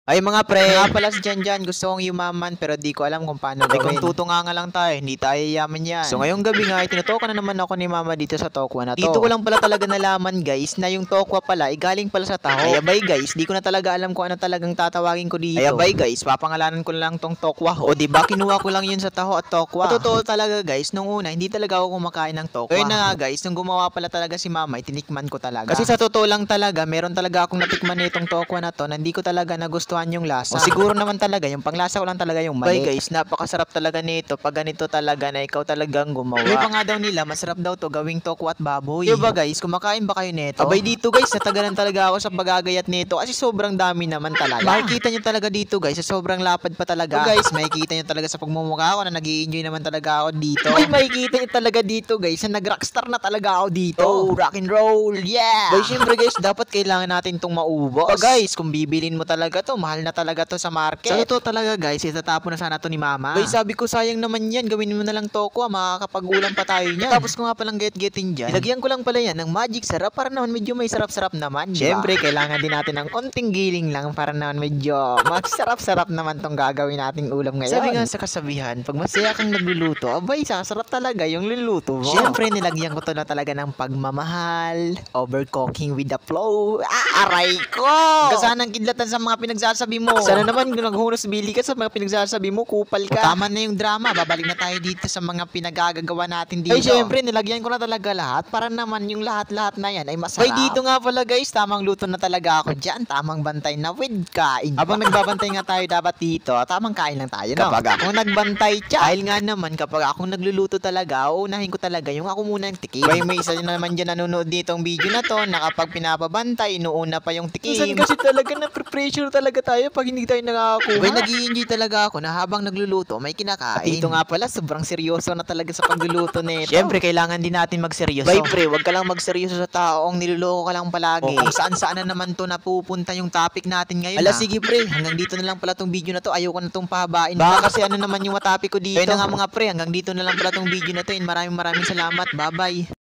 Ay mga pre, nga pala si Janjan, gusto kong yumaman pero di ko alam kung paano gawin. Kung tutunga nga lang tayo, hindi tayo yaman yan. So ngayong gabi nga, tinutokan na naman ako ni mama dito sa tokwa na to. Dito ko lang pala talaga nalaman guys, na yung tokwa pala, galing pala sa taho. Ay abay guys, di ko na talaga alam kung ano talagang tatawagin ko dito. Ay abay guys, papangalanan ko lang tong tokwa. O diba, kinuha ko lang yun sa taho at tokwa. Totoo talaga guys, nung una, hindi talaga ako kumakain ng tokwa. Ayun na nga guys, nung gumawa pala talaga si mama, itinikman ko talaga. Kasi sa totoo lang talaga, meron talaga akong natikman nitong tokwa na to, na hindi ko talaga nagustuhan yung lasa. Siguro naman talaga, yung panglasa ko lang talaga yung mali. Bye guys, napakasarap talaga nito pag ganito talaga na ikaw talagang gumawa. Yung pa nga daw nila, masarap daw to gawing tokwa at baboy. Diba guys, kumakain ba kayo nito? Abay dito guys, natagalan talaga ako sa pagagayat nito kasi sobrang dami naman talaga. Makikita nyo talaga dito guys, sa sobrang lapad pa talaga. So guys, makikita nyo talaga sa pagmumukha ko na nag-i-enjoy naman talaga ako dito. Ay, makikita nyo talaga dito guys, na nag-rockstar na talaga ako dito. Oh, rock and roll, yeah! Guys, syempre guys, dapat kailangan natin tong maubos. So guys, kung bibilin mo talaga to, mahal na talaga to sa market. Sa totoo talaga guys, itatapon na sana to ni mama. Guys, sabi ko sayang naman yan, gawin mo na lang tokwa, makakapag-ulam pa tayo niyan. Tapos ko nga palang get-getin dyan, ilagyan ko lang pala yan ng magic sarap para naman medyo may sarap-sarap naman. Syempre, kailangan din natin ng konting giling lang para naman medyo masarap-sarap naman tong gagawin nating ulam ngayon. Sabi nga sa kasabihan, pag masaya kang nagluluto, abay, sasarap talaga yung luluto mo. Syempre, nilagyan ko to na talaga ng pagmamahal, overcooking with the flow. Aray ko! Kasanang kidlatan sa mga pinagsasabi mo. Sana naman naghunos bili ka sa mga pinagsasabi mo, kupal ka. Tama na yung drama, babalik na tayo dito sa mga pinagagagawa natin dito. Ay syempre, nilagyan ko na talaga lahat para naman yung lahat-lahat na yan ay masarap. Ay dito nga pala guys, tamang luto na talaga ako dyan. Tamang bantay na with kain. Habang nagbabantay nga tayo dapat dito, tamang kain lang tayo, no? Kapag ako nagbantay siya, dahil nga naman kapag akong nagluluto talaga, uunahin ko talaga yung ako muna yung tikim. Bay, may isa naman dyan nanonood ditong video na to, na kapag pinapabantay, inuuna pa yung tikim. Minsan kasi talaga na-pressure talaga tayo pag hindi tayo nakakakuha. Bay, nag-i-enjoy talaga ako na habang nagluluto, may kinakain. At dito nga pala, sobrang seryoso na talaga sa pagluluto nito. Syempre, kailangan din natin magseryoso. Bay, pre, wag ka lang magseryoso sa taong niloloko ka lang palagi. O kung saan-saan na naman to napupunta yung topic natin ngayon. Ala, sige pre, hanggang dito na lang pala tong video na to. Ayoko na tong pahabain. Baka kasi ano naman yung topic ko dito. Kaya na nga mga pre, hanggang dito na lang pala tong video na to. And maraming salamat. Bye-bye.